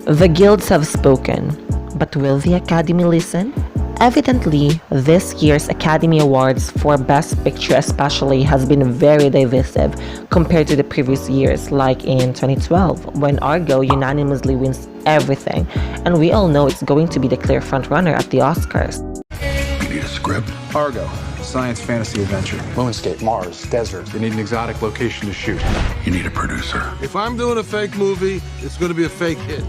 The guilds have spoken, but will the Academy listen? Evidently, this year's Academy Awards for Best Picture especially has been very divisive compared to the previous years, like in 2012, when Argo unanimously wins everything, and we all know it's going to be the clear frontrunner at the Oscars. You need a script? Argo, science fantasy adventure. Moonscape, Mars, desert. They need an exotic location to shoot. You need a producer. If I'm doing a fake movie, it's going to be a fake hit.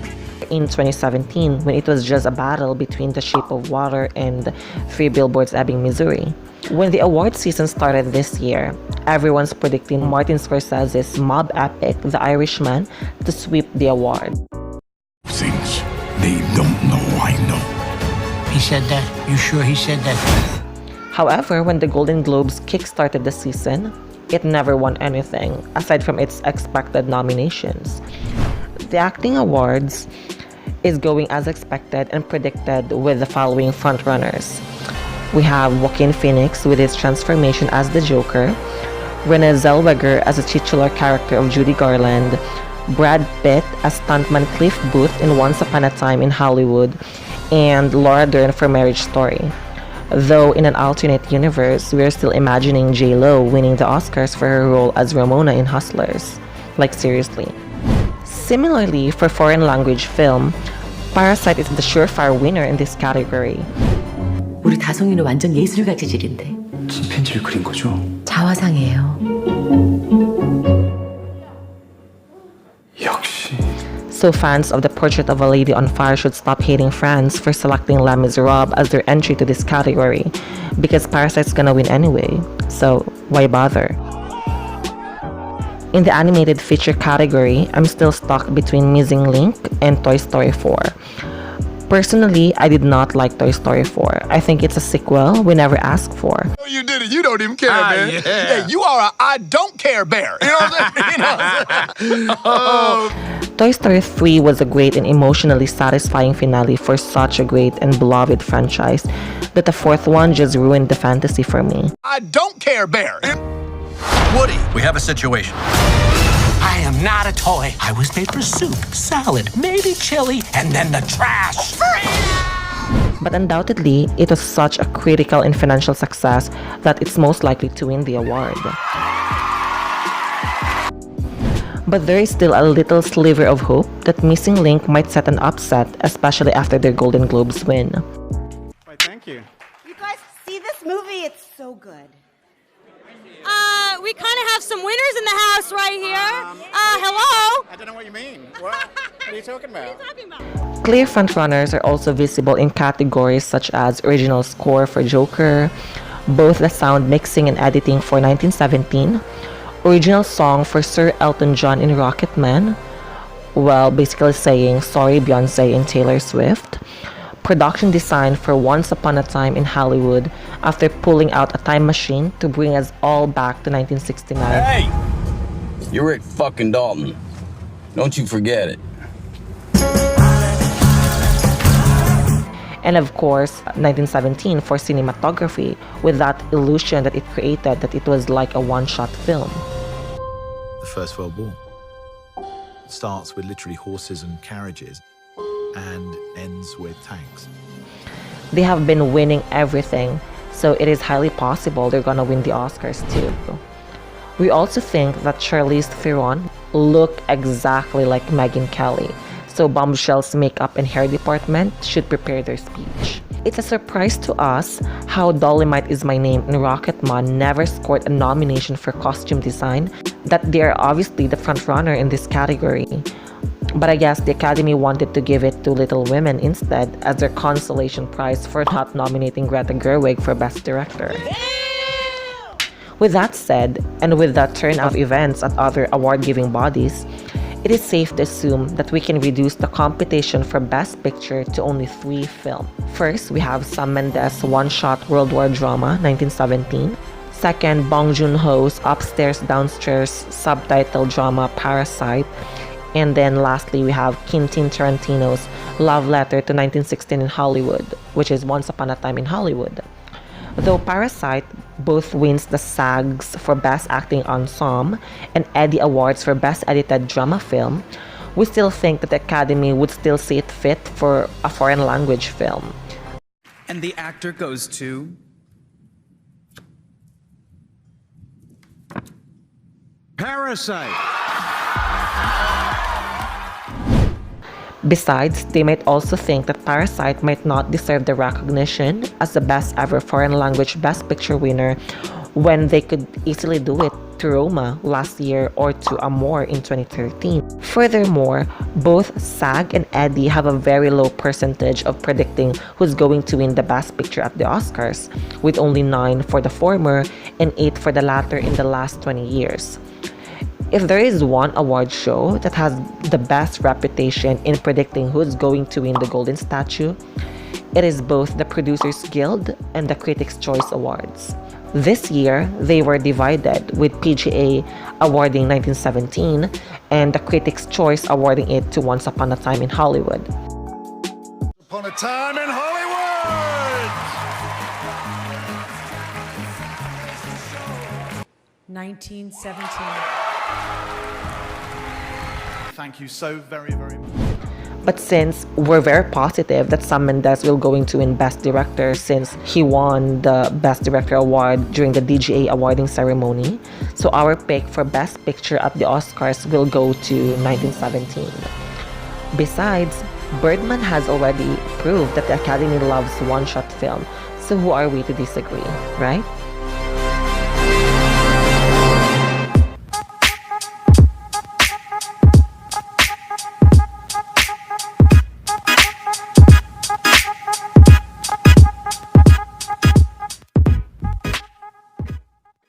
In 2017, when it was just a battle between The Shape of Water and 3 Billboards Ebbing, Missouri. When the award season started this year, everyone's predicting Martin Scorsese's mob epic, The Irishman, to sweep the award. Things they don't know I know. He said that? You sure he said that? However, when the Golden Globes kickstarted the season, it never won anything, aside from its expected nominations. The Acting Awards is going as expected and predicted with the following frontrunners. We have Joaquin Phoenix with his transformation as the Joker, Renee Zellweger as the titular character of Judy Garland, Brad Pitt as stuntman Cliff Booth in Once Upon a Time in Hollywood, and Laura Dern for Marriage Story. Though in an alternate universe, we're still imagining J-Lo winning the Oscars for her role as Ramona in Hustlers. Like seriously. Similarly, for foreign language film, Parasite is the surefire winner in this category. 우리 다송이는 완전 예술가 재질인데. 무슨 편지를 그린 거죠? 자화상이에요. 역시. So fans of The Portrait of a Lady on Fire should stop hating France for selecting Les Miserables as their entry to this category, because Parasite's gonna win anyway, so why bother? In the animated feature category, I'm still stuck between Missing Link and Toy Story 4. Personally, I did not like Toy Story 4. I think it's a sequel we never asked for. You did it. You don't even care, man. Yeah, you are a I don't care bear. You know what I'm saying? Toy Story 3 was a great and emotionally satisfying finale for such a great and beloved franchise that the fourth one just ruined the fantasy for me. I don't care bear. Woody, we have a situation. I am not a toy. I was made for soup, salad, maybe chili, and then the trash. But undoubtedly, it was such a critical and financial success that it's most likely to win the award. But there is still a little sliver of hope that Missing Link might set an upset, especially after their Golden Globes win. Thank you. You guys see this movie? It's so good. We kind of have some winners in the house right here. Hello? I don't know what you mean. What are you talking about? What are you talking about? Clear frontrunners are also visible in categories such as Original Score for Joker, both the sound mixing and editing for 1917, Original Song for Sir Elton John in Rocketman, well, basically saying sorry Beyonce and Taylor Swift, Production Design for Once Upon a Time in Hollywood after pulling out a time machine to bring us all back to 1969. Hey! You're Rick fucking Dalton. Don't you forget it. And of course, 1917 for cinematography, with that illusion that it created that it was like a one-shot film. The First World War starts with literally horses and carriages and ends with tanks. They have been winning everything, so it is highly possible they're gonna win the Oscars too. We also think that Charlize Theron looked exactly like Megyn Kelly, so Bombshell's makeup and hair department should prepare their speech. It's a surprise to us how Dolomite Is My Name and Rocketman never scored a nomination for costume design, that they are obviously the frontrunner in this category. But I guess the Academy wanted to give it to Little Women instead as their consolation prize for not nominating Greta Gerwig for Best Director. With that said, and with the turn of events at other award-giving bodies, it is safe to assume that we can reduce the competition for Best Picture to only 3 films. First, we have Sam Mendes' one-shot World War drama, 1917. Second, Bong Joon-ho's Upstairs Downstairs subtitled drama, Parasite. And then lastly, we have Quentin Tarantino's love letter to 1916 in Hollywood, which is Once Upon a Time in Hollywood. Though Parasite both wins the SAGs for Best Acting Ensemble and Eddie Awards for Best Edited Drama Film, we still think that the Academy would still see it fit for a foreign language film. And the actor goes to... Parasite. Besides, they might also think that Parasite might not deserve the recognition as the best ever foreign language Best Picture winner when they could easily do it to Roma last year or to Amor in 2013. Furthermore, both SAG and Eddie have a very low percentage of predicting who's going to win the Best Picture at the Oscars, with only 9 for the former and 8 for the latter in the last 20 years. If there is one award show that has the best reputation in predicting who's going to win the Golden Statue, it is both the Producers Guild and the Critics' Choice Awards. This year, they were divided, with PGA awarding 1917 and the Critics' Choice awarding it to Once Upon a Time in Hollywood. Upon a Time in Hollywood! 1917. Thank you so very, very much. But since we're very positive that Sam Mendes will going to win Best Director since he won the Best Director award during the DGA awarding ceremony, so our pick for Best Picture at the Oscars will go to 1917. Besides, Birdman has already proved that the Academy loves one-shot film, so who are we to disagree, right?